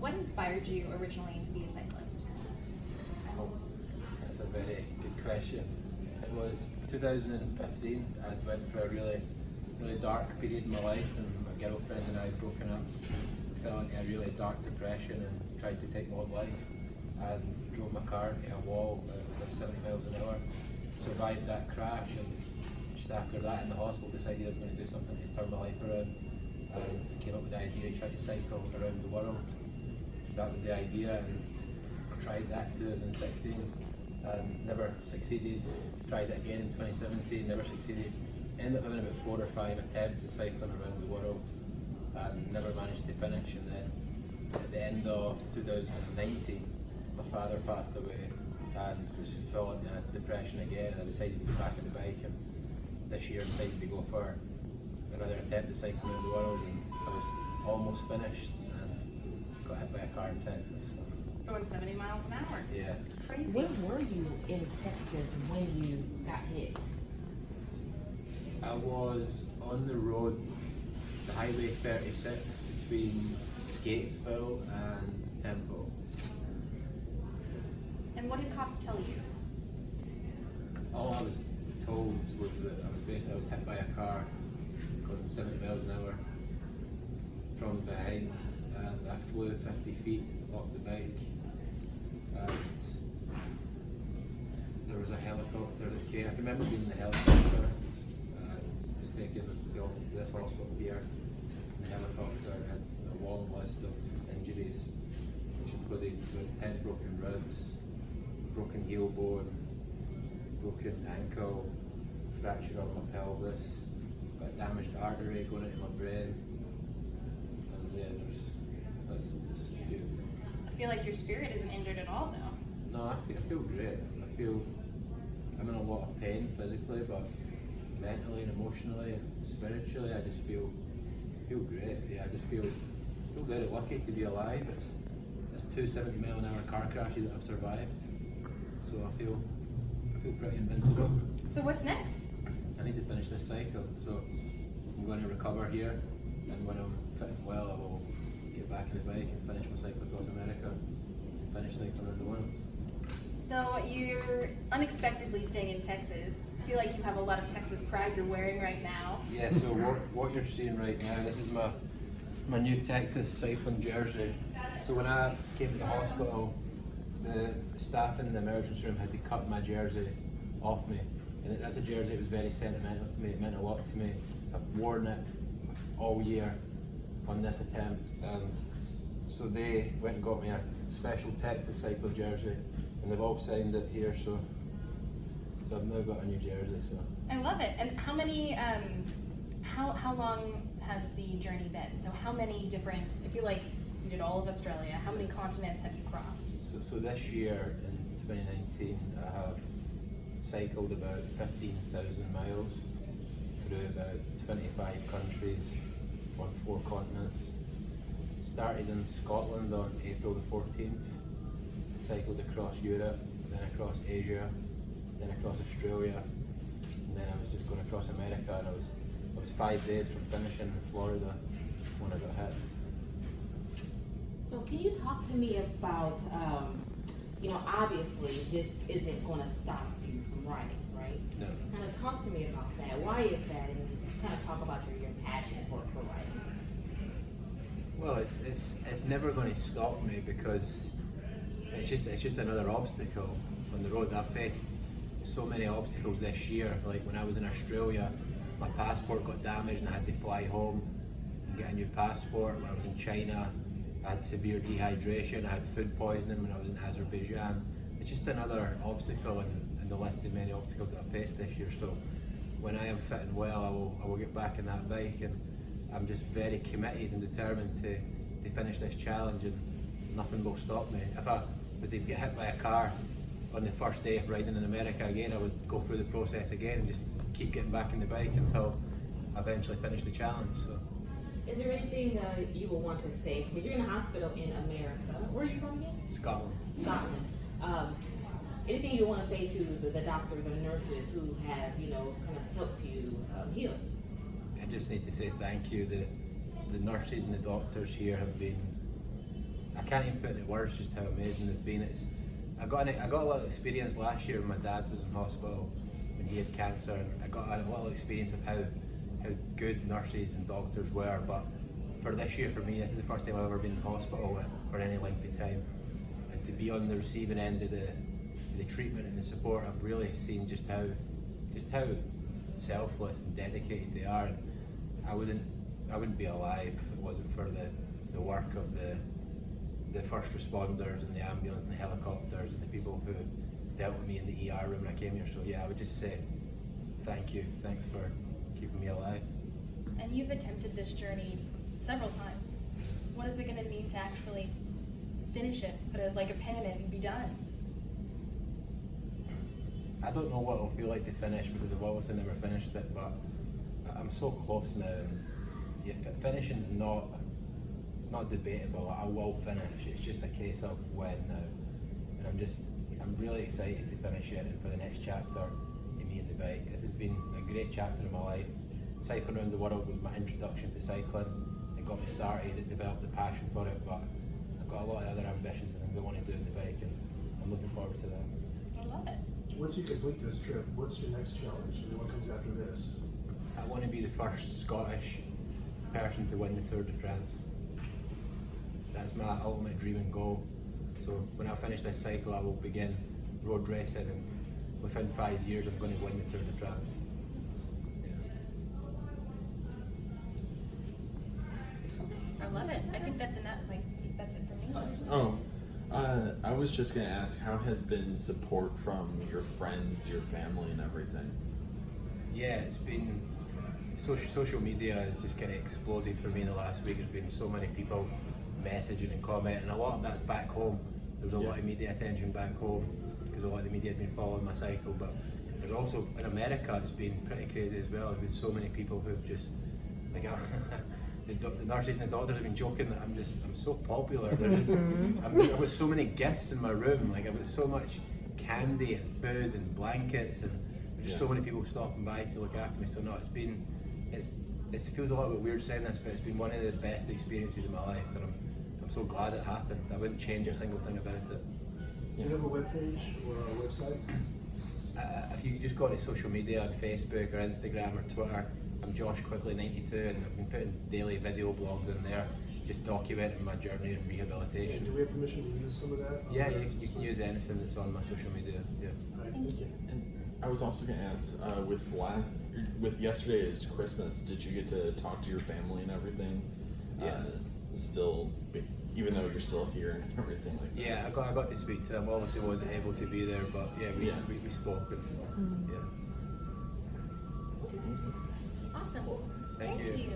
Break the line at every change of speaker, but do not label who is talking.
what inspired you originally to be a cyclist?
Oh, that's a very good question. It was 2015. I went through a really dark period in my life, and my girlfriend and I had broken up. Fell into a really dark depression and tried to take my own life, and drove my car into a wall at about 70 miles an hour. Survived that crash, and just after that in the hospital decided I was going to do something to turn my life around, and came up with the idea to try to cycle around the world. That was the idea, and I tried that in 2016 and never succeeded. Tried it again in 2017, never succeeded. Ended up having about 4 or 5 attempts at cycling around the world and never managed to finish. And then at the end of 2019, my father passed away and was fell into depression again, and I decided to get back on the bike, and this year I decided to go for another attempt at cycling around the world, and I was almost finished and got hit by a car in Texas. So,
Going 70 miles an hour.
yeah.
Crazy.
Where were you in Texas when you got hit?
I was on the road, the Highway 36 between Gatesville and Temple.
And what did cops tell you?
All I was told was that I was hit by a car going 70 miles an hour from behind, and I flew 50 feet off the bike, and there was a helicopter that came. I can remember being in the helicopter and was taken to this hospital here. The helicopter had a long list of injuries, which included about 10 broken ribs, broken heel bone, broken ankle, fracture of my pelvis, got a damaged artery going into my brain, and yeah, that's just a few.
I feel like your spirit isn't injured at all, though.
No, I feel great. I'm in a lot of pain physically, but mentally and emotionally and spiritually, I just feel great. Yeah, I just feel very lucky to be alive. It's 2 70-mile-an-hour car crashes that I've survived, so I feel pretty invincible.
So what's next?
I need to finish this cycle, so I'm going to recover here, and when I'm fit and well, I will get back on the bike and finish my cycle across America, and finish cycling around the world.
So you're unexpectedly staying in Texas. I feel like you have a lot of Texas pride you're wearing right now.
Yeah, so what you're seeing right now, this is my new Texas cycling jersey. So when I came to the hospital, the staff in the emergency room had to cut my jersey off me. And that's a jersey that was very sentimental to me, it meant a lot to me. I've worn it all year on this attempt, and so they went and got me a special Texas cycle jersey, and they've all signed it here, so I've now got a new jersey. So
I love it. And how many, how long has the journey been? So how many different, I feel like you did all of Australia, how many continents have you crossed?
So this year in 2019, I have cycled about 15,000 miles through about 25 countries on 4 continents. Started in Scotland on April the 14th, cycled across Europe, then across Asia, then across Australia, and then I was just going across America, and I was 5 days from finishing in Florida when I got hit.
So can you talk to me about, obviously this isn't going to stop you from riding, right?
No.
Kind of talk to me about that. Why is that? And kind of talk about your passion for riding.
Well, it's never going to stop me, because it's just another obstacle on the road. I've faced so many obstacles this year. Like when I was in Australia, my passport got damaged and I had to fly home and get a new passport. When I was in China, I had severe dehydration. I had food poisoning when I was in Azerbaijan. It's just another obstacle in the list of many obstacles that I've faced this year. So when I am fit and well, I will get back on that bike, and I'm just very committed and determined to finish this challenge, and nothing will stop me. If I was to get hit by a car on the first day of riding in America again, I would go through the process again and just keep getting back on the bike until I eventually finish the challenge. So.
Is there anything you would want to say? Because you're in a hospital in America. Where are you from again?
Scotland.
Scotland. Anything you want to say to the doctors or nurses who have, kind of helped you heal?
I just need to say thank you. The nurses and the doctors here have been, I can't even put into words just how amazing it's been. I got a lot of experience last year when my dad was in hospital when he had cancer. And I got a lot of experience of how good nurses and doctors were. But for this year, for me, this is the first time I've ever been in hospital for any length of time, and to be on the receiving end of the treatment and the support, I've really seen just how selfless and dedicated they are. And I wouldn't be alive if it wasn't for the work of the first responders and the ambulance and the helicopters and the people who dealt with me in the ER room when I came here. So yeah, I would just say thank you. Thanks for keeping me alive.
And you've attempted this journey several times. What is it going to mean to actually finish it, put a pin in it and be done?
I don't know what it'll feel like to finish because I've obviously never finished it, but I'm so close now, and yeah, finishing's not debatable. I will finish. It's just a case of when now, and I'm really excited to finish it and for the next chapter in me and the bike. This has been a great chapter in my life. Cycling around the world was my introduction to cycling. It got me started. It developed the passion for it, but I've got a lot of other ambitions and things I want to do in the bike, and I'm looking forward to that.
I love it.
Once you complete this trip, what's your next challenge? And what comes after this?
I want to be the first Scottish person to win the Tour de France. That's my ultimate dream and goal. So when I finish this cycle, I will begin road racing, and within 5 years, I'm going to win the Tour de France.
I love it. I think that's enough. That's it for me.
Oh, I was just gonna ask, how has been support from your friends, your family, and everything?
Yeah, it's been social media has just kind of exploded for me in the last week. There's been so many people messaging and commenting, and a lot of that's back home. There was a lot of media attention back home because a lot of the media had been following my cycle, but there's also in America it's been pretty crazy as well. There's been so many people who've just the nurses and the doctors have been joking that I'm so popular. There's just I've got so many gifts in my room. I've got so much candy and food and blankets, and there's just so many people stopping by to look after me. So no, it feels a little bit weird saying this, but it's been one of the best experiences of my life, and I'm so glad it happened. I wouldn't change a single thing about it.
Do you have a webpage or a website?
If you just go to social media on Facebook or Instagram or Twitter, I'm Josh Quigley 92, and I've been putting daily video blogs in there, just documenting my journey in rehabilitation.
And do we have permission to use some of that?
Yeah, you can use anything that's on my social media. Yeah.
All right,
Thank you.
And I was also gonna ask, with yesterday's Christmas, did you get to talk to your family and everything?
Yeah.
Even though you're still here and everything like that.
Yeah, I got to speak to them. Obviously, wasn't able to be there, but yeah, we spoke. And, yeah.
Awesome.
Thank you.